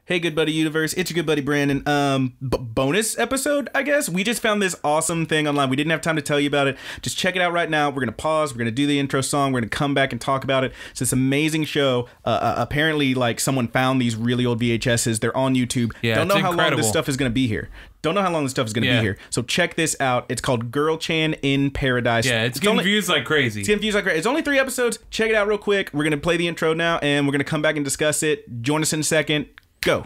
Hey, good buddy universe, it's your good buddy Brandon. Bonus episode, I guess. We just found this awesome thing online. We didn't have time to tell you about it. Just check it out right now. We're gonna pause. We're gonna do the intro song. We're gonna come back and talk about it. It's this amazing show. Apparently, like someone found these really old VHSs. They're on YouTube. Yeah, don't know how incredible. long this stuff is gonna be here. Don't know how long this stuff is gonna be here. So check this out. It's called Girlchan in Paradise. Yeah, it's getting views like crazy. It's getting views like crazy. It's only 3 episodes. Check it out real quick. We're gonna play the intro now, and we're gonna come back and discuss it. Join us in a second. Go.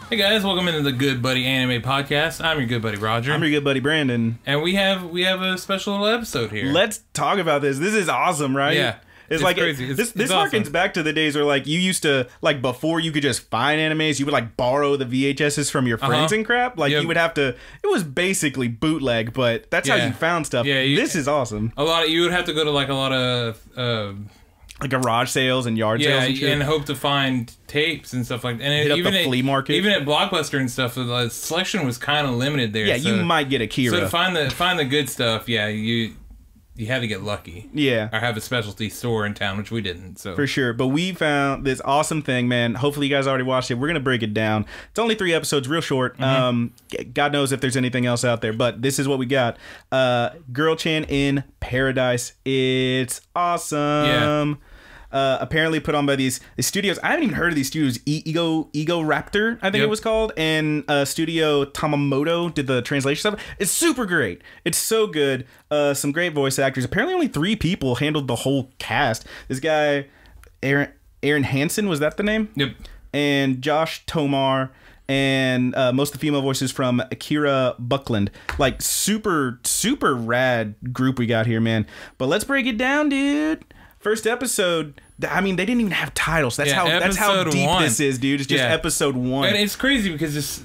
Hey guys, welcome into the Good Buddy Anime Podcast. I'm your good buddy Roger. I'm your good buddy Brandon. And we have a special little episode here. Let's talk about this. This is awesome, right? Yeah. It's like crazy. This awesome. harkens back to the days where like you used to, like, before you could just find animes, you would like borrow the VHSs from your friends and crap. Like you would have to. It was basically bootleg, but that's how you found stuff. Yeah, this is awesome. You would have to go to like a lot of like garage sales and yard sales and shit. And hope to find tapes and stuff like that. And hit even up the flea market. Even at Blockbuster and stuff, the selection was kind of limited there. Yeah, so you might get a Kira. So to find the good stuff, yeah, you had to get lucky. Yeah. Or have a specialty store in town, which we didn't. So for sure. But we found this awesome thing, man. Hopefully you guys already watched it. We're going to break it down. It's only 3 episodes, real short. God knows if there's anything else out there, but this is what we got. Girlchan in Paradise. It's awesome. Yeah. Apparently put on by these studios. I haven't even heard of these studios. Ego Raptor, I think it was called, and Studio Tamamoto did the translation stuff. It's super great. It's so good. Some great voice actors. Apparently only 3 people handled the whole cast. This guy, Aaron Hansen, was that the name? Yep. And Josh Tomar, and most of the female voices from Akira Buckland. Like super rad group we got here, man. But let's break it down, dude. First episode, I mean, they didn't even have titles. That's how deep this is, dude. It's just episode 1. And it's crazy because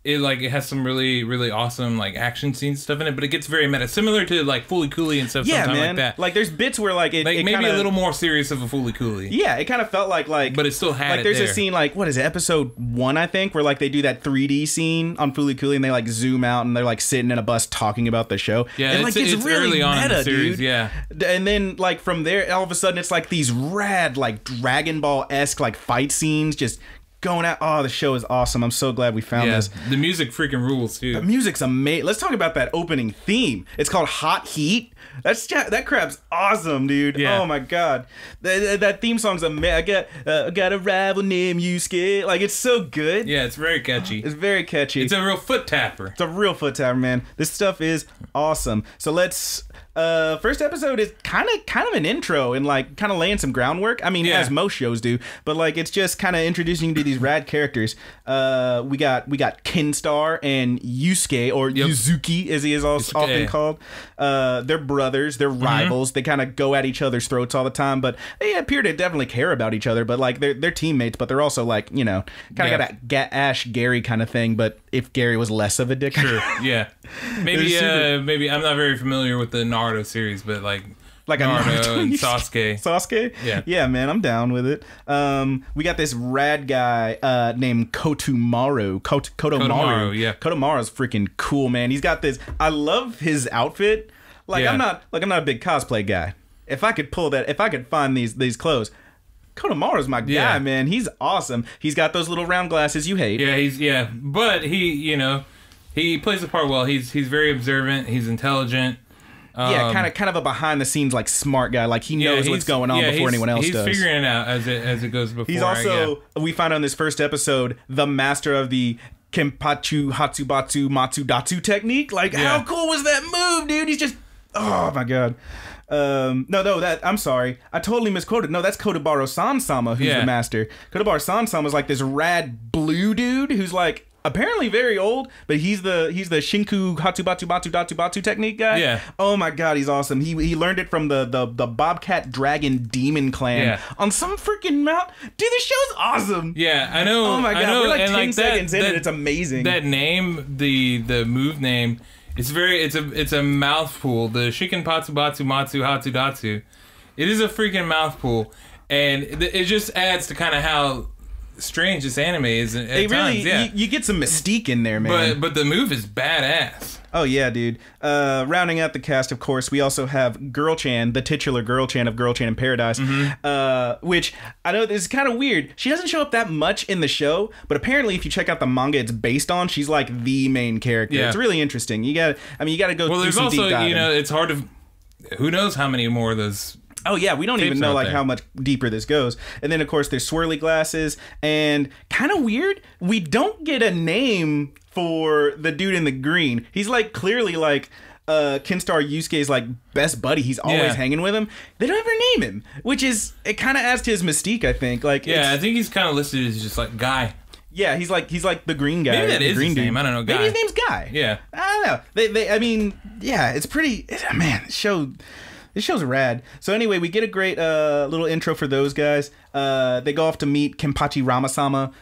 it has some really awesome like action scenes and stuff in it, but it gets very meta, similar to like Fooly Cooley and stuff. Yeah, man. Like that. Like there's bits where like it maybe kinda, a little more serious of a Fooly Cooley. Yeah, it kind of felt like, but it still had like it there's there. a scene like, what is it, episode 1 I think, where like they do that 3D scene on Fooly Cooley and they like zoom out and they're like sitting in a bus talking about the show. Yeah, and, like, it's really early on meta, in the series, dude. yeah. And then like from there, all of a sudden it's like these rad like Dragon Ball-esque like fight scenes just going out. Oh, the show is awesome. I'm so glad we found this. The music freaking rules too. The music's amazing. Let's talk about that opening theme. It's called Hot Heat. That crap's awesome, dude. Yeah. Oh my god, that theme song's amazing. I got a rival named Yusuke. Like, it's so good. Yeah, it's very catchy. It's very catchy. It's a real foot tapper. It's a real foot tapper, man. This stuff is awesome. So let's. First episode is kind of an intro and like kind of laying some groundwork. I mean, as most shows do, but like it's just kind of introducing you to these rad characters. We got Kinstar and Yusuke, or Yuzuki as he is often called. They're brothers. They're rivals. They kind of go at each other's throats all the time, but they appear to definitely care about each other. But like they're teammates, but they're also like, you know, kind of got a Ash Gary kind of thing. But if Gary was less of a dick, sure, yeah, maybe I'm not very familiar with the Naruto series, but like Naruto and Sasuke. Yeah, man, I'm down with it. We got this rad guy named Kotomaru. Kotomaru's freaking cool, man. He's got this. I love his outfit. Like I'm not a big cosplay guy. If I could find these clothes, Kotomaru's my guy, man. He's awesome. He's got those little round glasses you hate. Yeah, but he plays the part well. He's very observant. He's intelligent. Kind of a behind the scenes like smart guy. Like he knows what's going on before anyone else does. He's figuring it out as it goes before. He's also, we find out in this first episode, the master of the Kenpachi Hatsubatsu Matsudatsu technique. Like, how cool was that move, dude? He's just, oh my god. I'm sorry. I totally misquoted. No, that's Kodabaro Sansama who's the master. Kodabaro Sansama is like this rad blue dude who's like apparently very old, but he's the Shinku Hatsubatsu Batsu Datsu Batsu technique guy. Yeah. Oh my god, he's awesome. He learned it from the Bobcat Dragon Demon Clan on some freaking mount. Dude, this show's awesome. Yeah, I know. Oh my god, we're like 10 like seconds in and it's amazing. That name, the move name, it's a mouthful. The Shiken Patsu Batsu Matsu Hatsu Datsu. It is a freaking mouthful, and it just adds to kind of how strange this anime is at times. Yeah, you get some mystique in there, man. But the move is badass. Oh yeah, dude. Rounding out the cast, of course, we also have Girlchan, the titular Girlchan of Girlchan in Paradise, which I know this is kind of weird. She doesn't show up that much in the show, but apparently, if you check out the manga it's based on, she's like the main character. Yeah. It's really interesting. You got to go. Well, through there's some also deep diving. it's hard to. Who knows how many more of those. Oh yeah, we don't even know like how much deeper this goes. And then of course there's swirly glasses, and kind of weird, we don't get a name for the dude in the green. He's like clearly like Kinstar Yusuke's like best buddy. He's always hanging with him. They don't ever name him, which is it kind of adds to his mystique, I think. Like I think he's kind of listed as just like Guy. Yeah, he's like the green guy. Maybe that is green his name. I don't know. Guy. Maybe his name's Guy. Yeah. I don't know. I mean, yeah, it's pretty. Man, this show's rad. So anyway, we get a great little intro for those guys. They go off to meet Kenpachi Ramasama.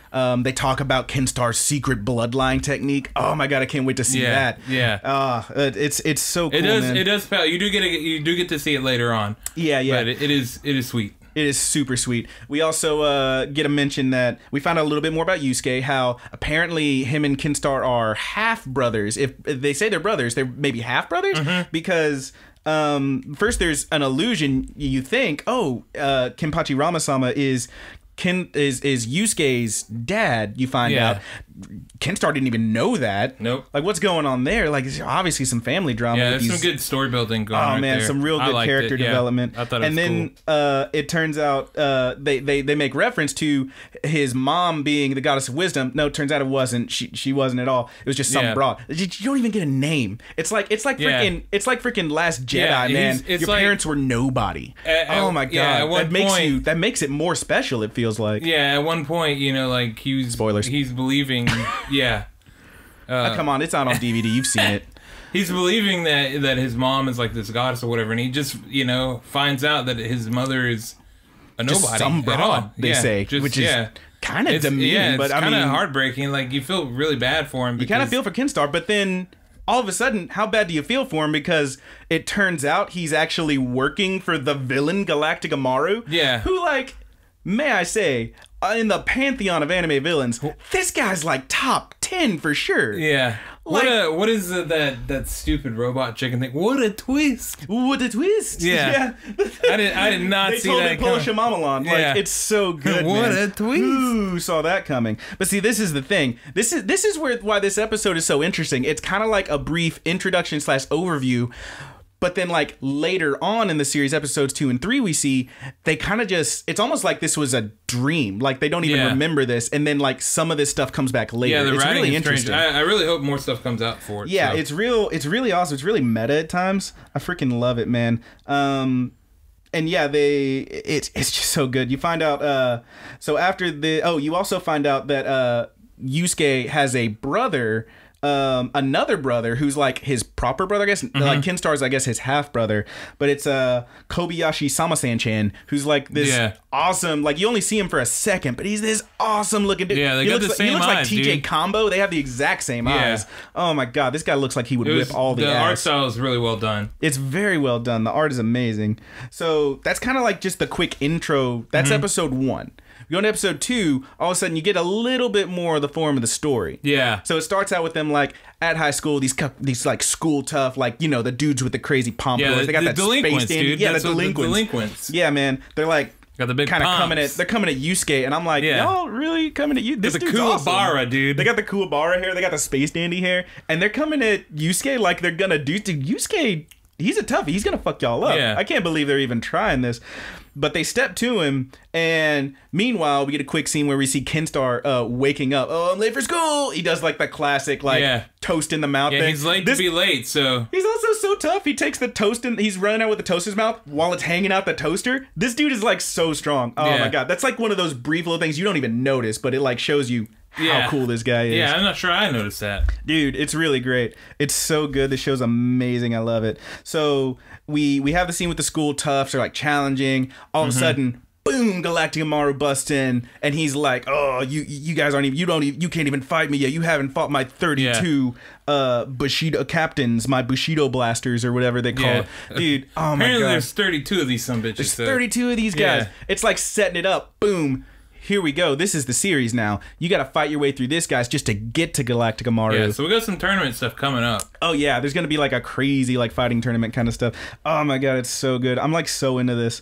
They talk about Kenstar's secret bloodline technique. Oh my god, I can't wait to see that. Yeah. It's so cool. It does. You do get to see it later on. Yeah. But it is sweet. It is super sweet. We also get a mention that we found out a little bit more about Yusuke, how apparently him and Kenstar are half brothers. If they say they're brothers, they're maybe half brothers because first there's an illusion. You think, Kenpachi Ramasama is Yusuke's dad. You find out Kenstar didn't even know that. Nope. Like, what's going on there? Like, there's obviously some family drama. Yeah, there's some good story building going on. Oh man, some real good character development. I thought it was cool. It turns out they make reference to his mom being the goddess of wisdom. No, it turns out it wasn't. She wasn't at all. It was just some broad. You don't even get a name. It's like freaking Last Jedi, man. Your parents were nobody. Oh my god. That makes it more special, it feels like. Yeah, at one point, like spoilers. He's believing. Come on, it's out on DVD. You've seen it. He's believing that his mom is like this goddess or whatever, and he just finds out that his mother is a nobody. Just some broad, they say, which is kind of demeaning. Yeah, it's but kind of heartbreaking. Like, you feel really bad for him. You kind of feel for Kenstar, but then all of a sudden, how bad do you feel for him? Because it turns out he's actually working for the villain Galactic Amaru. Yeah. Who, like, may I say, in the pantheon of anime villains, this guy's like top 10 for sure. Yeah. What is that stupid robot chicken thing? What a twist! What a twist! Yeah. I did not see that. They told me Shamamalon. Like, it's so good. What man. a twist! Who saw that coming? But see, this is the thing. This is why this episode is so interesting. It's kind of like a brief introduction / overview. But then, like, later on in the series, episodes 2 and 3, we see they kind of it's almost like this was a dream. Like, they don't even remember this. And then, like, some of this stuff comes back later. Yeah, the it's writing really is interesting. strange. I really hope more stuff comes out for it. Yeah, so. it's really awesome. It's really meta at times. I freaking love it, man. And yeah, it's just so good. You find out, so after you also find out that Yusuke has a brother, another brother who's like his proper brother, I guess. Like Kenstar's, I guess, his half brother, but it's Kobayashi Sama-san-chan, who's like this awesome. Like, you only see him for a second, but he's this awesome looking dude. Yeah, they got the same eyes. He looks like TJ dude. Combo. They have the exact same eyes. Oh my god, this guy looks like he would whip all the ass. The art style is really well done. It's very well done. The art is amazing. So that's kind of like just the quick intro. That's episode 1. We go into episode 2, all of a sudden you get a little bit more of the form of the story. Yeah. So it starts out with them like at high school, these like school tough, like, the dudes with the crazy pompadours. They got that delinquents, space dude. Yeah, that's the delinquents. Yeah, man. They're like got the big kind of coming at Yusuke, and I'm like, y'all really coming at you? This dude's awesome. Kuwabara, dude. They got the Kuwabara hair, they got the space dandy hair, and they're coming at Yusuke like they're gonna do. Dude, Yusuke, he's a toughie. He's gonna fuck y'all up. Yeah. I can't believe they're even trying this. But they step to him, and meanwhile, we get a quick scene where we see Kenstar waking up. Oh, I'm late for school. He does like the classic, like toast in the mouth thing. He's late to be late, so he's also so tough. He takes the toast and he's running out with the toast in his mouth while it's hanging out the toaster. This dude is like so strong. Oh my god, that's like one of those brief little things you don't even notice, but it like shows you how cool this guy is. Yeah, I'm not sure I noticed that. Dude, it's really great. It's so good. The show's amazing. I love it. So we have the scene with the school toughs. They're like challenging. All of a sudden, boom, Galactic Amaru busts in, and he's like, "Oh, you guys aren't even. You can't even fight me yet. You haven't fought my 32 Bushido captains, my Bushido blasters or whatever they call it, dude. Oh my god. Apparently, there's 32 of these some bitches. There's 32 of these guys. Yeah. It's like setting it up. Boom. Here we go. This is the series now. You got to fight your way through this, guys, just to get to Galactic Amaru. Yeah, so we got some tournament stuff coming up. Oh, yeah. There's going to be like a crazy like fighting tournament kind of stuff. Oh, my God. It's so good. I'm like so into this.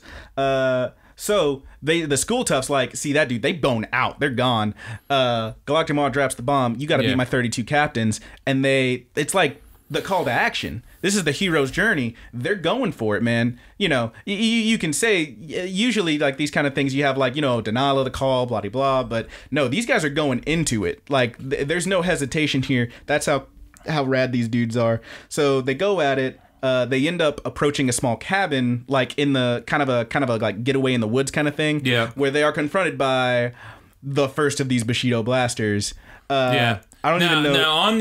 So the school toughs like, see that dude, they bone out. They're gone. Galactic Amaru drops the bomb. You got to beat my 32 captains. And it's like the call to action. This is the hero's journey. They're going for it, man. You know, you can say, usually, like, these kind of things, you have, like, you know, denial of the call, blah, blah, blah. But, no, these guys are going into it. Like, there's no hesitation here. That's how rad these dudes are. So they go at it. They end up approaching a small cabin, like, in the kind of a like, getaway in the woods kind of thing. Yeah. Where they are confronted by the first of these Bushido blasters. Yeah. I don't even know. Now,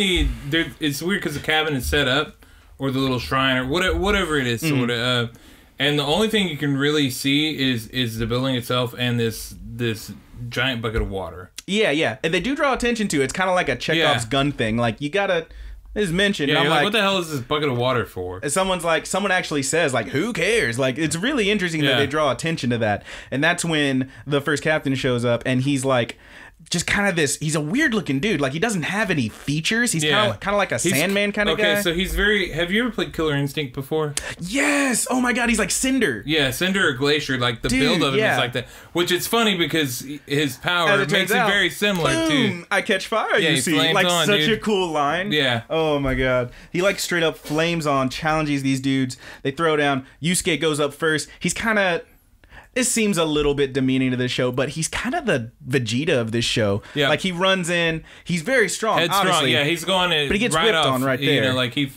it's weird because the cabin is set up, or the little shrine, or whatever it is, sort of. And the only thing you can really see is the building itself and this giant bucket of water. Yeah, yeah. And they do draw attention to it. It's kind of like a Chekhov's gun thing. Like, you gotta... It's mentioned. Yeah, and I'm like, what the hell is this bucket of water for? And someone actually says, like, who cares? Like, it's really interesting that they draw attention to that. And that's when the first captain shows up, and he's like... just kind of this, he's a weird looking dude. Like, he doesn't have any features. He's kind of like a Sandman kind of guy. Okay, so he's very, have you ever played Killer Instinct before? Yes! Oh my god, he's like Cinder. Yeah, Cinder or Glacier, like the build of him is like that. Which it's funny because his power makes it very similar to... I catch fire, you see. Like, such a cool line. Yeah. Oh my god. He like straight up flames on, challenges these dudes. They throw down. Yusuke goes up first. He's kind of... This seems a little bit demeaning to this show, but he's kind of the Vegeta of this show. Yeah. Like, he runs in. He's very strong, obviously. Yeah, he's going in. But he gets whipped on right there. You know, like, he's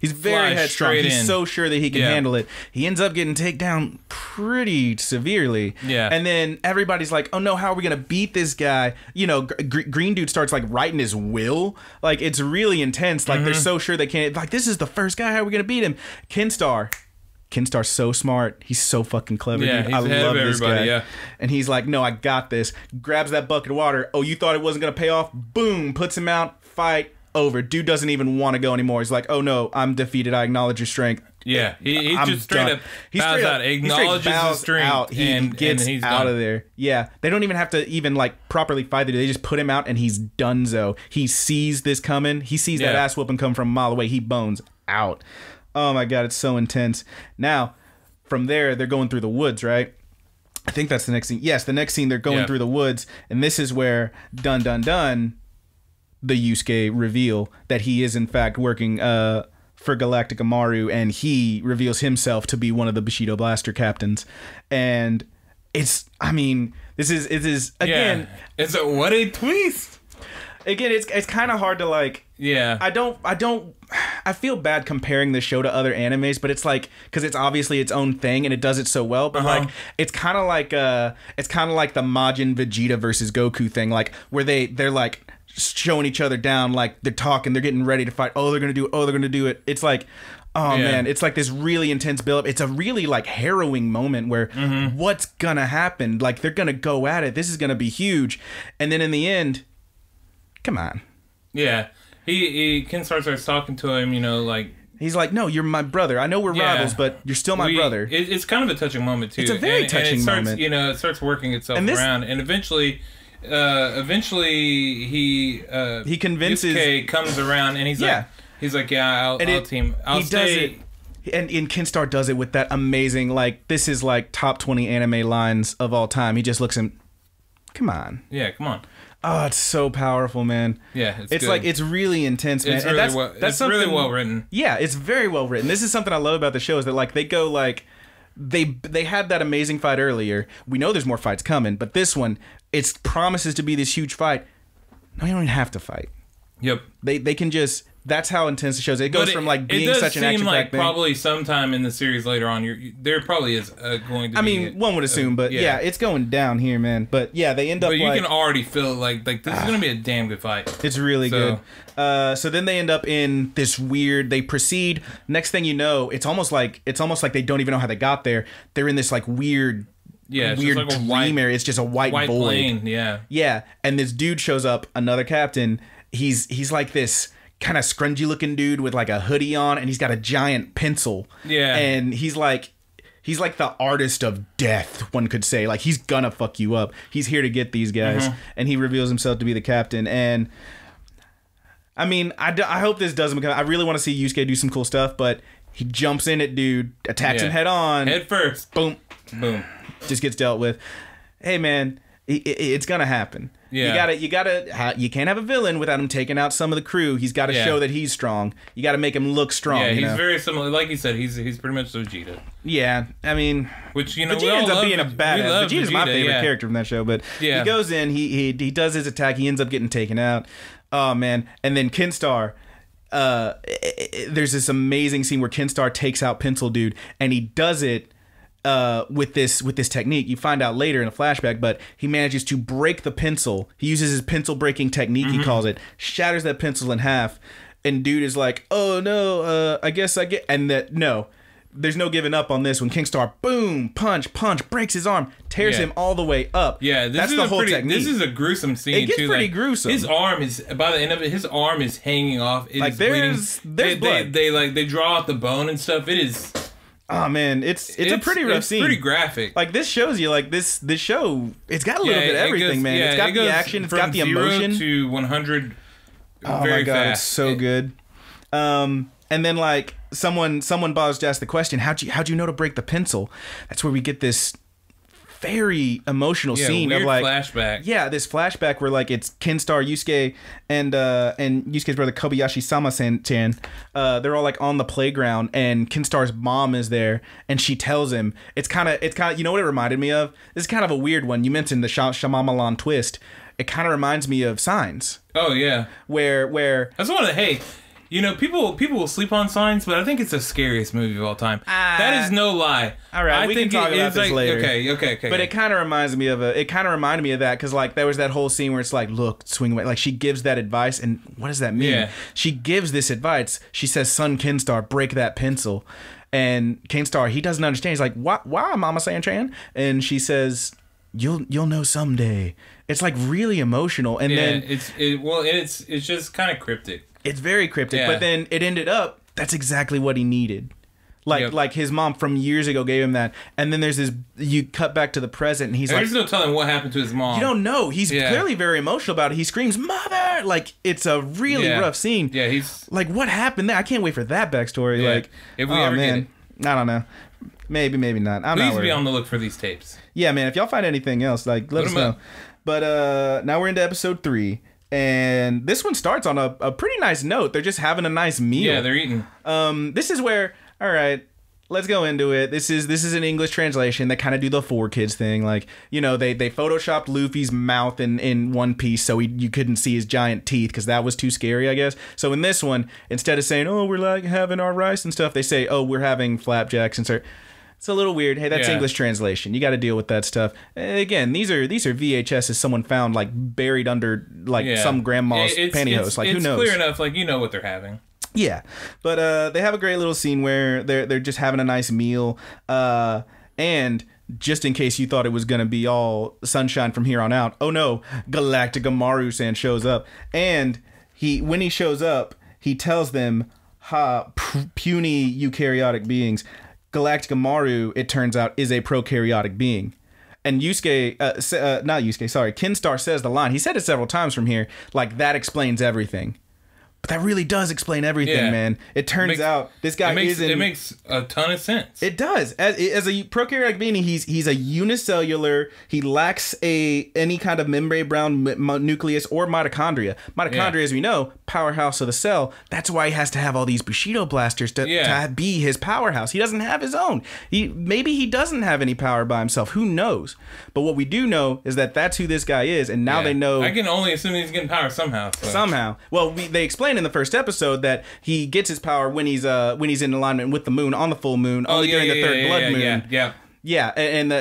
very headstrong. He's so sure that he can handle it. He ends up getting taken down pretty severely. Yeah. And then everybody's like, oh no, how are we going to beat this guy? You know, Green Dude starts like writing his will. Like, it's really intense. Like, they're so sure they can't. Like, this is the first guy. How are we going to beat him? Kenstar's so smart. He's so fucking clever, dude. He's I ahead love of this guy. Yeah. And he's like, no, I got this. Grabs that bucket of water. Oh, you thought it wasn't going to pay off? Boom. Puts him out. Fight. Over. Dude doesn't even want to go anymore. He's like, oh no, I'm defeated. I acknowledge your strength. Yeah. He just straight up bows out. Acknowledges his strength. He gets he's out done. of there. Yeah. They don't even have to even like properly fight the dude. They just put him out and he's donezo. He sees this coming. He sees that ass whooping come from a mile away. He bones out. Oh my god, it's so intense. Now, from there, they're going through the woods, right? I think that's the next scene. Yes, the next scene, they're going through the woods, and this is where, dun dun dun, the Yusuke reveal that he is in fact working for Galactic Amaru, and he reveals himself to be one of the Bushido Blaster captains. And it's, I mean, it is again... Yeah. What a twist! Again, it's kind of hard to like... Yeah. I feel bad comparing this show to other animes, but it's like, because it's obviously its own thing and it does it so well, but like it's kind of like the Majin Vegeta versus Goku thing, like where they're like showing each other down, like they're talking, they're getting ready to fight. Oh, they're gonna do it. Oh, they're gonna do it. It's like, oh man, it's like this really intense build-up. It's a really like harrowing moment where what's gonna happen? Like, they're gonna go at it. This is gonna be huge, and then in the end, come on. Yeah. Kenstar starts talking to him, you know, like... He's like, no, you're my brother. I know we're rivals, but you're still my brother. It's kind of a touching moment, too. It's a very touching moment. You know, it starts working itself around, and eventually he convinces... Yusuke comes around, and he's like, I'll team. I'll stay... And Kenstar does it with that amazing, like, this is like top 20 anime lines of all time. He just looks at him, come on. Yeah, come on. Oh, it's so powerful, man. Yeah, it's good. Like, it's really intense, man. It's really well written. Yeah, it's very well written. This is something I love about the show, is that like they go like they had that amazing fight earlier. We know there's more fights coming, but this one, it promises to be this huge fight. No, you don't even have to fight. Yep. They can just That's how intense the show is. It goes from like being such an action-packed thing. Probably sometime in the series later on, there probably is going to be. I mean, one would assume, but yeah, it's going down here, man. But yeah, they end up. But you can already feel like this is going to be a damn good fight. It's really good. So then they end up in this weird. They proceed. Next thing you know, it's almost like they don't even know how they got there. They're in this like weird. Yeah, it's weird just like dream area. It's just a white void. Plane, yeah. Yeah, and this dude shows up, another captain. He's like this kind of scrungy looking dude with like a hoodie on, and he's got a giant pencil. Yeah. And he's like the artist of death, one could say. Like, he's gonna fuck you up. He's here to get these guys. And he reveals himself to be the captain. And I mean, I hope this doesn't become... I really want to see Yusuke do some cool stuff, but he jumps in at dude, attacks him head on. Head first. Boom. Boom. Just gets dealt with. Hey, man, it's gonna happen. Yeah. You can't have a villain without him taking out some of the crew. He's got to show that he's strong. You got to make him look strong. Yeah, he's very similar. Like you said, he's pretty much Vegeta. Yeah, I mean, which Vegeta ends up being a badass. Vegeta's my favorite character from that show. But he goes in, he does his attack. He ends up getting taken out. Oh man! And then Kenstar. There's this amazing scene where Kenstar takes out Pencil Dude, and he does it. With this technique, you find out later in a flashback, but he manages to break the pencil. He uses his pencil breaking technique, he calls it, shatters that pencil in half, and dude is like, oh no, I guess I get, and that, no, there's no giving up on this. When Kingstar, boom, punch, breaks his arm, tears him all the way up. Yeah, that's the whole technique. This is a gruesome scene. It gets too. pretty gruesome. His arm is, by the end of it, his arm is hanging off. Like there's blood. They draw out the bone and stuff. It is. Oh man, it's a pretty rough scene. It's pretty graphic. Like this shows you, like this show. It's got a little bit of everything, man. It's got the action. It's got the emotion. 0 to 100. Oh very my god, fast. it's so good. And then like someone bothers to ask the question, how'd you know to break the pencil? That's where we get this very emotional scene weird of like flashback. Yeah, this flashback where like it's Kenstar, Yusuke, and Yusuke's brother Kobayashi Sama-chan. They're all like on the playground, and Kenstar's mom is there, and she tells him it's kind of you know what it reminded me of? This is kind of a weird one. You mentioned the Shyamalan twist. It kind of reminds me of Signs. Oh yeah, where that's one of the You know, people will sleep on Signs, but I think it's the scariest movie of all time. That is no lie. All right, we can talk about this later. Okay. But it kind of reminds me of that because like there was that whole scene where it's like, look, swing away. Like she gives that advice, and what does that mean? Yeah. She gives this advice. She says, "Son Kenstar, break that pencil." And Kenstar, he doesn't understand. He's like, "Why, Mama San-chan?" And she says, "You'll know someday." It's like really emotional, and then it's just kind of cryptic. It's very cryptic, but then it ended up, that's exactly what he needed. Like his mom from years ago gave him that. And then there's this, you cut back to the present, and he's there's no telling what happened to his mom. You don't know. He's clearly very emotional about it. He screams, "Mother!" Like, it's a really rough scene. Yeah, he's... Like, what happened there? I can't wait for that backstory. Yeah. Like, if we ever get it. I don't know. Maybe not. I'm Please not worried. Be on the look for these tapes. Yeah, man. If y'all find anything else, like, let us know. But now we're into episode 3. And this one starts on a pretty nice note. They're just having a nice meal. Yeah, they're eating. This is where, all right, let's go into it. This is an English translation. They kind of do the 4Kids thing. Like, you know, they photoshopped Luffy's mouth in One Piece so you couldn't see his giant teeth because that was too scary, I guess. So in this one, instead of saying, "Oh, we're like having our rice and stuff," they say, "Oh, we're having flapjacks and stuff." It's a little weird. Hey, that's English translation. You got to deal with that stuff. Again, these are VHSs someone found like buried under like some grandma's pantyhose. Like, who knows? It's clear enough. Like, you know what they're having. Yeah, but they have a great little scene where they're just having a nice meal. And just in case you thought it was gonna be all sunshine from here on out, oh no, Galactica Maru-san shows up, and when he shows up, he tells them, puny eukaryotic beings. Galactica Maru, it turns out, is a prokaryotic being. And Kenstar says the line. He said it several times from here. Like, that explains everything. But that really does explain everything, man. It turns out this guy isn't... It makes a ton of sense. It does. As a prokaryotic being, he's a unicellular. He lacks any kind of membrane-bound nucleus or mitochondria. Mitochondria, as we know, powerhouse of the cell. That's why he has to have all these Bushido blasters to be his powerhouse. He doesn't have his own. Maybe he doesn't have any power by himself. Who knows? But what we do know is that that's who this guy is, and now they know... I can only assume he's getting power somehow. So. Somehow. Well, they explain explained in the first episode that he gets his power when he's in alignment with the moon on the full moon, only during the third blood moon. Yeah, and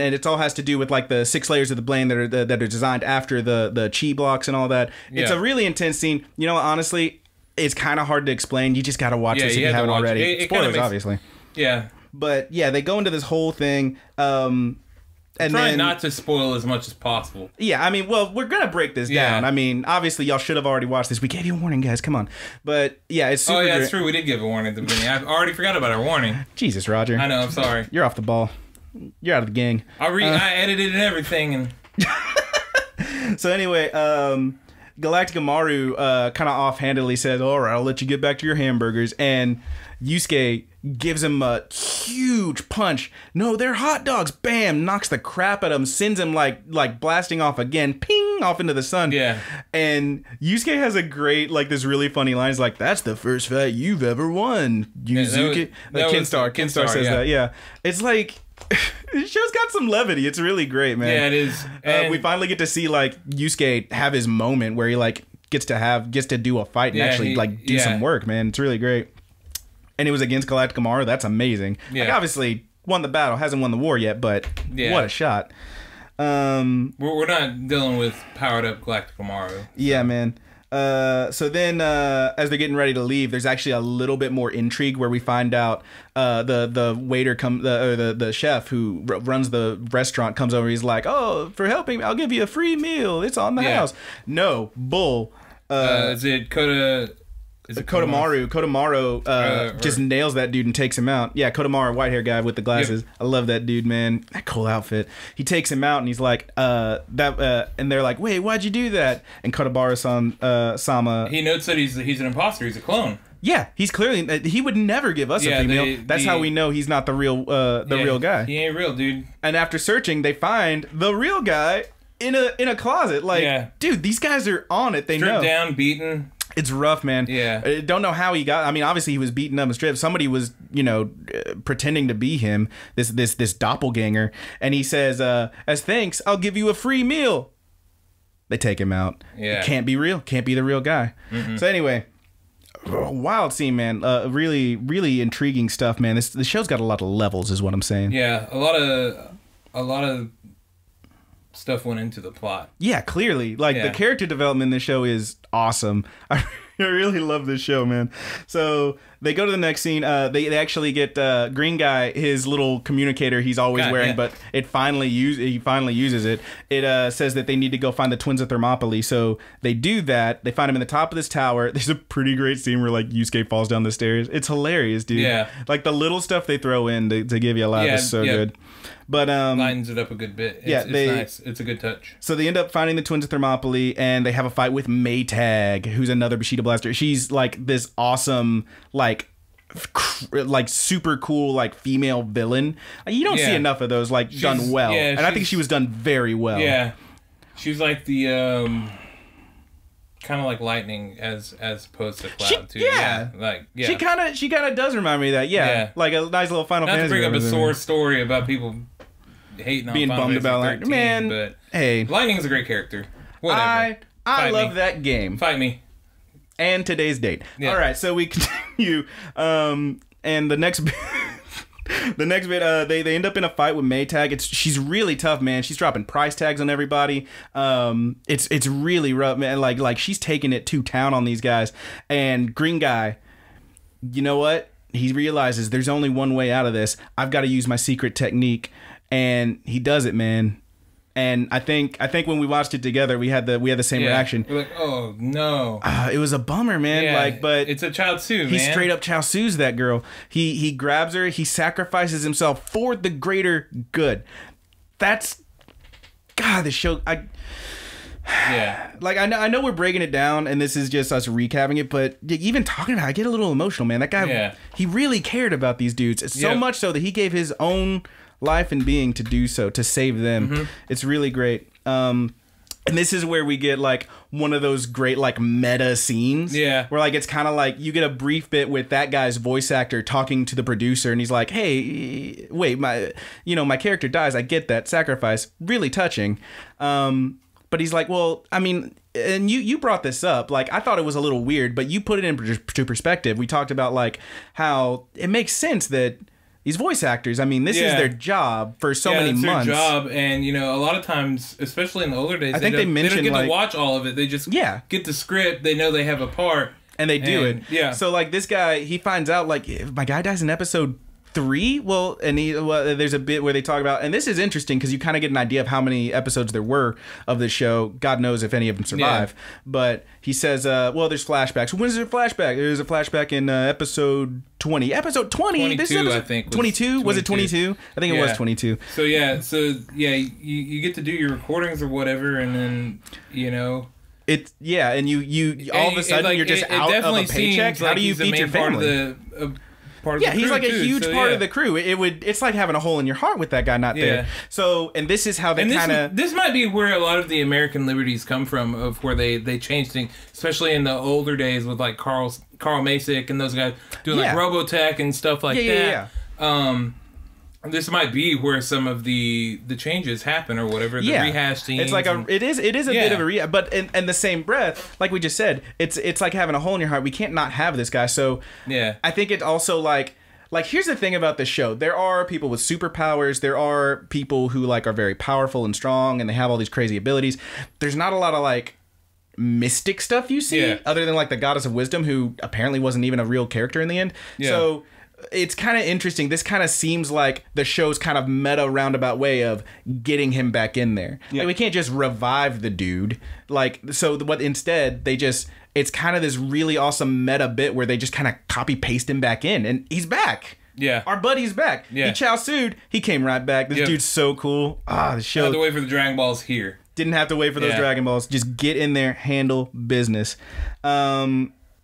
it all has to do with like the 6 layers of the brain that are designed after the chi blocks and all that. Yeah. It's a really intense scene. You know, honestly, it's kind of hard to explain. You just got to watch this if you haven't already. Spoilers, obviously. Yeah. But yeah, they go into this whole thing. And try not to spoil as much as possible. Yeah, I mean, well, we're going to break this down. I mean, obviously, y'all should have already watched this. We gave you a warning, guys. Come on. But yeah, it's super. Oh, yeah, it's true. We did give a warning at the beginning. I already forgot about our warning. Jesus, Roger. I know. I'm sorry. You're off the ball. You're out of the gang. I edited and everything. And so anyway, Galactica Maru kind of offhandedly says, all right, I'll let you get back to your hamburgers. And Yusuke gives him a huge punch. No, they're hot dogs. Bam! Knocks the crap out of him. Sends him like blasting off again. Ping! Off into the sun. Yeah. And Yusuke has a great, like, this really funny line. It's like, that's the first fight you've ever won. Yusuke. Kenstar says that. Yeah. It's like... The show's got some levity. It's really great, man. Yeah, it is. And we finally get to see like Yusuke have his moment where he like gets to do a fight and actually do some work, man. It's really great. And it was against Galactica Maru. That's amazing. Yeah. Like, obviously won the battle, hasn't won the war yet, but what a shot. We're not dealing with powered up Galactica Maru. So. Yeah, man. So then, as they're getting ready to leave, there's actually a little bit more intrigue where we find out the waiter the chef who runs the restaurant comes over. He's like, "Oh, for helping, I'll give you a free meal. It's on the house." No, bull. Is it Kota? Is it Kotamaru? Kotamaru just nails that dude and takes him out. Yeah, Kotamaru, white hair guy with the glasses. Yep. I love that dude, man. That cool outfit. He takes him out and he's like, and they're like, wait, why'd you do that? And Kotamaru-sama, he notes that he's an imposter. He's a clone. Yeah, he's clearly, he would never give us a female. That's how we know he's not the real real guy. He ain't real, dude. And after searching, they find the real guy in a closet. Like, dude, these guys are on it. They stripped know. Down, beaten. It's rough, man. Yeah. I don't know how he got... I mean, obviously he was beaten up and stripped. Somebody was, pretending to be him, this doppelganger. And he says, as thanks, I'll give you a free meal. They take him out. Yeah. Can't be real. Can't be the real guy. Mm-hmm. So anyway, wild scene, man. Really, really intriguing stuff, man. The show's got a lot of levels, is what I'm saying. Yeah, a lot of stuff went into the plot. Yeah, clearly. The character development in this show is awesome. I really love this show, man. So they go to the next scene. They actually get Green Guy, his little communicator he's always wearing, but he finally uses it. It says that they need to go find the twins of Thermopylae. So they do that. They find him in the top of this tower. There's a pretty great scene where like Yusuke falls down the stairs. It's hilarious, dude. Yeah. Like the little stuff they throw in to give you a laugh is so good. But lightens it up a good bit. It's nice. It's a good touch. So they end up finding the twins of Thermopylae, and they have a fight with Maytag, who's another Bushido Blaster. She's like this awesome, like super cool, like female villain. You don't see enough of those done well, and I think she was done very well. Yeah, she's like the kind of like Lightning as opposed to Cloud too. Yeah, she kind of does remind me of that. Yeah, like a nice little Final Fantasy. Not to bring up a sore story about people hating on being Final bummed Fantasy about 13, man. But hey, Lightning's a great character. Whatever. I love that game. Fight me. And today's date. Yeah. All right, so we continue. And the next bit, they end up in a fight with Maytag. She's really tough, man. She's dropping price tags on everybody. It's really rough, man. Like she's taking it to town on these guys. And Green Guy, you know what? He realizes there's only one way out of this. I've got to use my secret technique, and he does it, man. And I think when we watched it together, we had the same reaction. We're like, oh no! It was a bummer, man. Yeah, but it's a Chaozu, man. He straight up Chaozu's that girl. He grabs her. He sacrifices himself for the greater good. That's the show. I know we're breaking it down, and this is just us recapping it. But even talking about it, I get a little emotional, man. That guy, he really cared about these dudes so much so that he gave his own life and being to do so, to save them. Mm-hmm. It's really great. And this is where we get one of those great meta scenes. Yeah. Where it's kind of you get a brief bit with that guy's voice actor talking to the producer, and he's like, "Hey, wait, my character dies. I get that sacrifice. Really touching." But he's like, well, I mean, and you brought this up. Like, I thought it was a little weird, but you put it into perspective. We talked about, like, how it makes sense that these voice actors, I mean, this is their job for so many months. Their job, and, you know, a lot of times, especially in the older days, they don't get to watch all of it. They just get the script. They know they have a part. And they do it. Yeah. So, like, this guy, he finds out, like, if my guy dies in episode 3, there's a bit where they talk about, and this is interesting because you kind of get an idea of how many episodes there were of this show. God knows if any of them survive. Yeah. But he says, well, there's flashbacks. When is there a flashback? There's a flashback in episode 20. Episode 20? 22, I think. 22? Was it 22? I think it was 22. So, you get to do your recordings or whatever, and then, you know... and you all of a sudden you're just out of a paycheck. How do you feed your family? He's like a huge part of the crew. It's like having a hole in your heart with that guy not there. So, and this is how they kind of... This might be where a lot of the American liberties come from, of where they changed things, especially in the older days with like Carl Masick and those guys doing like Robotech and stuff like that. This might be where some of the changes happen or whatever. The rehash scenes. It's like it is a bit of a rehash, but in the same breath, like we just said, it's like having a hole in your heart. We can't not have this guy. So I think it also like here's the thing about this show. There are people with superpowers. There are people who like are very powerful and strong, and they have all these crazy abilities. There's not a lot of like mystic stuff you see, other than like the goddess of wisdom, who apparently wasn't even a real character in the end. So it's kind of interesting. This kind of seems like the show's kind of meta roundabout way of getting him back in there. Like, we can't just revive the dude. Like, so what instead they just, it's kind of this really awesome meta bit where they just kind of copy paste him back in, and he's back. Yeah. Our buddy's back. Yeah. He chow sued. He came right back. This dude's so cool. The show. Had to wait for the Dragon Balls here. Didn't have to wait for those Dragon Balls. Just get in there, handle business.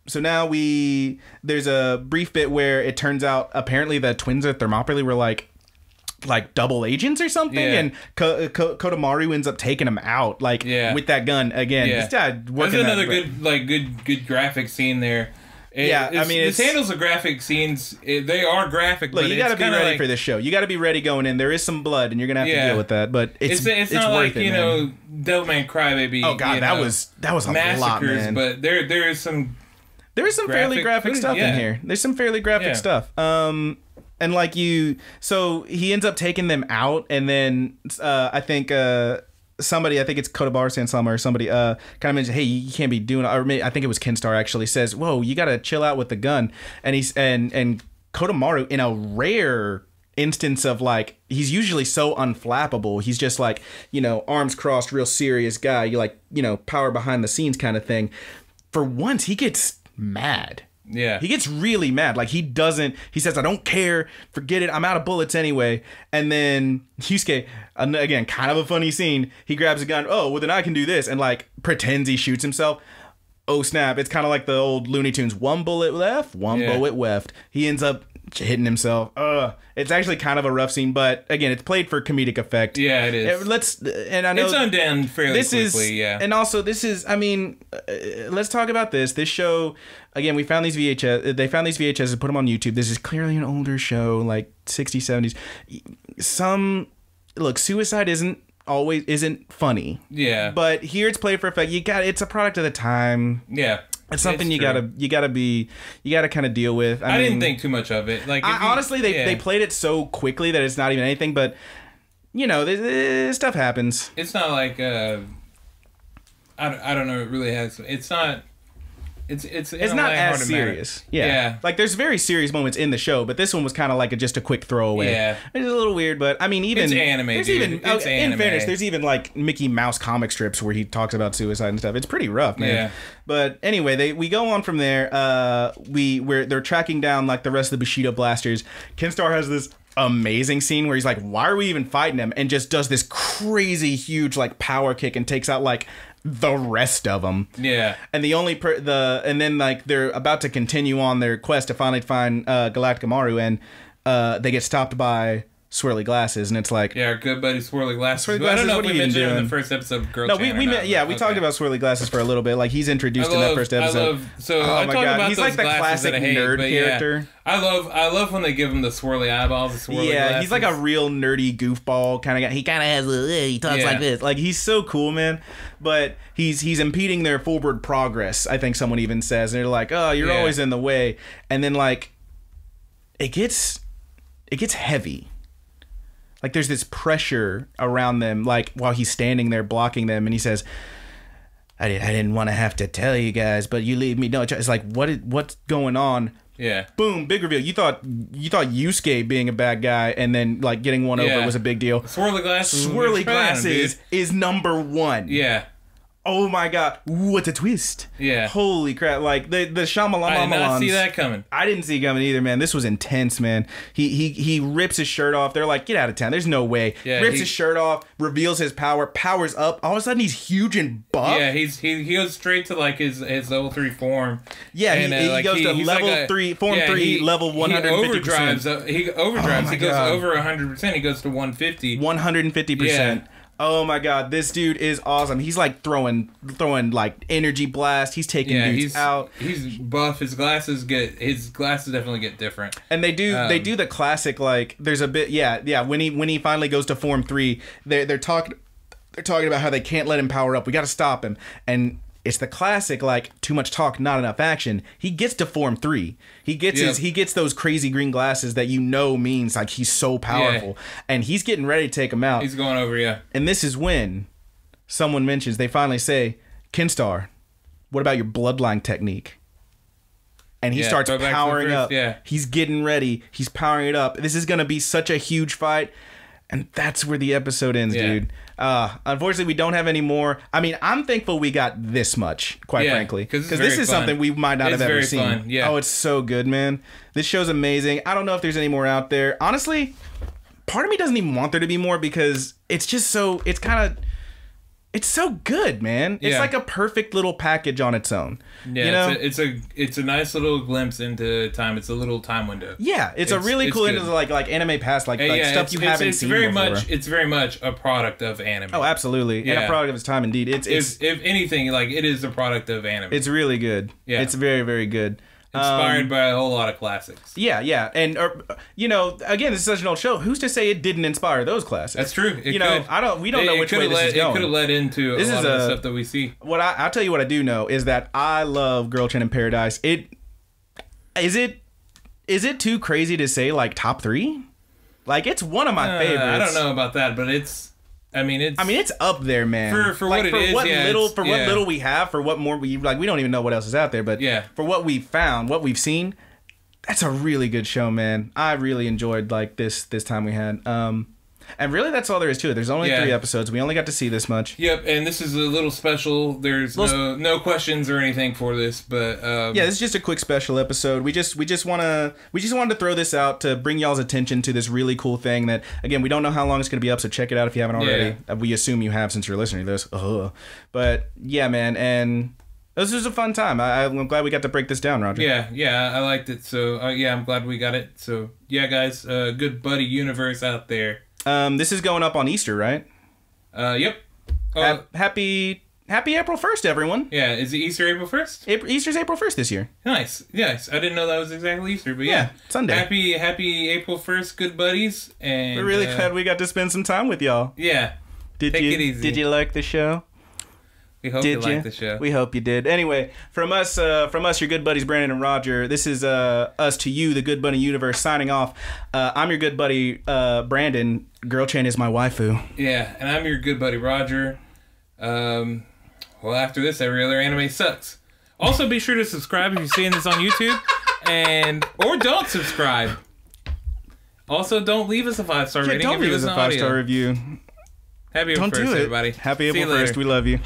So now there's a brief bit where it turns out apparently the twins at Thermopylae were like double agents or something, and Kodamaru ends up taking him out with that gun again. This guy working. There's another good graphic scene there. It handles the graphic scenes. They are graphic. Look, you got to be ready for this show. You got to be ready going in. There is some blood, and you're gonna have to deal with that. But it's not worth like Devilman Crybaby. Oh god, that was a lot, man. But there is some. There is some fairly graphic stuff in here. There's some fairly graphic stuff. And so he ends up taking them out, and then I think somebody, I think it's Kodabar-san or somebody, kind of mentioned, hey, you can't be doing, or maybe, I think it was Kenstar actually says, whoa, you got to chill out with the gun. And and Kodamaru, in a rare instance of like, he's usually so unflappable. He's just like, arms crossed, real serious guy. You like, power behind the scenes kind of thing. For once, he gets mad. Yeah. He gets really mad. Like, he says, I don't care. Forget it. I'm out of bullets anyway. And then Yusuke, again, kind of a funny scene. He grabs a gun. Oh, well, then I can do this. And, like, pretends he shoots himself. Oh, snap. It's kind of like the old Looney Tunes. One bullet left, one bullet left. He ends up hitting himself. It's actually kind of a rough scene, but again, it's played for comedic effect. Yeah, it is. And I know it's undone fairly quickly. And also, this is. I mean, let's talk about this. This show, again, we found these VHS. They found these VHS and put them on YouTube. This is clearly an older show, like 60s, 70s. Look, suicide isn't funny. Yeah. But here it's played for effect. It's a product of the time. Yeah. It's something you gotta kind of deal with. I didn't think too much of it. Like, honestly, they played it so quickly that it's not even anything. But this stuff happens. It's not like I don't know. It really has. It's not. It's not as serious. Yeah. Like, there's very serious moments in the show, but this one was kind of like just a quick throwaway. Yeah. It's a little weird, but I mean, even it's anime. In fairness, there's even like Mickey Mouse comic strips where he talks about suicide and stuff. It's pretty rough, man. Yeah. But anyway, we go on from there. They're tracking down like the rest of the Bushido blasters. Kenstar has this amazing scene where he's like, why are we even fighting him? And just does this crazy huge like power kick and takes out like the rest of them. Yeah. And and then like they're about to continue on their quest to finally find Galactic Amaru, and they get stopped by swirly glasses, and it's like, yeah, our good buddy Swirly Glasses. Swirly I don't Glasses, know what if are we you mentioned him in doing? the first episode of Girlchan. no, we talked about swirly glasses for a little bit. Like he's introduced in that first episode. I talk about he's those like the glasses classic that I hate, nerd but character. Yeah, I love when they give him the swirly eyeballs, the swirly glasses. He's like a real nerdy goofball kind of guy. He kind of has he talks like this. Like he's so cool, man. But he's impeding their forward progress. I think someone even says, and they're like, "Oh, you're always in the way." And then like it gets heavy. Like there's this pressure around them, like while he's standing there blocking them, and he says, I didn't want to have to tell you guys, but you leave me no choice. It's like, what's going on? Yeah. Boom, big reveal. You thought Yusuke being a bad guy and then like getting one over was a big deal. Swirly glasses. Swirly glasses is number one. Yeah. Oh my god, what a twist. Yeah. Holy crap. Like the Shyamalan. I did not see that coming. I didn't see it coming either, man. This was intense, man. He rips his shirt off. They're like, get out of town. There's no way. Yeah, rips his shirt off, reveals his power, powers up. All of a sudden he's huge and buff. Yeah, he goes straight to like his level 3 form. Yeah, and, he goes to level like 3, form 3, level 150%. He overdrives. He goes over 100%. He goes to 150. 150%. Yeah. Oh my god, this dude is awesome. He's like throwing like energy blast. He's taking dudes out. He's buff. His glasses definitely get different. And they do the classic like there's a bit when he finally goes to form 3, they're talking about how they can't let him power up. We got to stop him. And it's the classic like too much talk, not enough action. He gets to form 3. He gets those crazy green glasses that means like he's so powerful, and he's getting ready to take him out. He's going over, And this is when someone mentions, they finally say, Kenstar, what about your bloodline technique? And he starts powering up. Yeah. He's getting ready. He's powering it up. This is going to be such a huge fight. And that's where the episode ends, dude. Unfortunately, we don't have any more. I mean, I'm thankful we got this much, quite frankly. Because this is something we might not have ever seen. Fun. Yeah. Oh, it's so good, man. This show's amazing. I don't know if there's any more out there. Honestly, part of me doesn't even want there to be more because it's just so... It's so good, man. It's like a perfect little package on its own. Yeah, you know? It's a nice little glimpse into time. It's a little time window. Yeah, it's a really cool into like anime past, like stuff you haven't seen before. It's very much a product of anime. Oh, absolutely. Yeah. And a product of its time, indeed. It's if anything, like it is a product of anime. It's really good. Yeah. It's very, very good. Inspired by a whole lot of classics. Yeah. And, again, this is such an old show. Who's to say it didn't inspire those classics? That's true. We don't know which way this is going. It could have led into a lot of the stuff that we see. I'll tell you what I do know is that I love Girlchan in Paradise. Is it too crazy to say, like, top 3? Like, it's one of my favorites. I don't know about that, but it's up there, man. For like, what little we have, for what more we like, we don't even know what else is out there. But for what we've found, what we've seen, that's a really good show, man. I really enjoyed like this time we had. And really, that's all there is to it. There's only 3 episodes. We only got to see this much. Yep, and this is a little special. There's no questions or anything for this, but this is just a quick special episode. We just wanted to throw this out to bring y'all's attention to this really cool thing that, again, we don't know how long it's going to be up, so check it out if you haven't already. Yeah. We assume you have since you're listening to this. But yeah, man, and this was a fun time. I'm glad we got to break this down, Roger. Yeah, I liked it. So I'm glad we got it. So yeah, guys, good buddy universe out there. This is going up on Easter, right? Yep. Happy April 1st, everyone. Yeah, is it Easter April 1st? Easter's April 1st this year. Nice. Yes, I didn't know that was exactly Easter, but yeah. Sunday. Happy April 1st, good buddies. And we're really glad we got to spend some time with y'all. Yeah. Take it easy. Did you like the show? We hope you liked the show. We hope you did. Anyway, from us, your good buddies Brandon and Roger. This is us to you, the Good Bunny Universe, signing off. I'm your good buddy Brandon. Girlchan is my waifu. Yeah, and I'm your good buddy Roger. Well, after this, every other anime sucks. Also, be sure to subscribe if you're seeing this on YouTube, or don't subscribe. Also, don't leave us a 5-star rating. Don't leave us a 5-star review. Happy April 1st, everybody. Happy April 1st. We love you.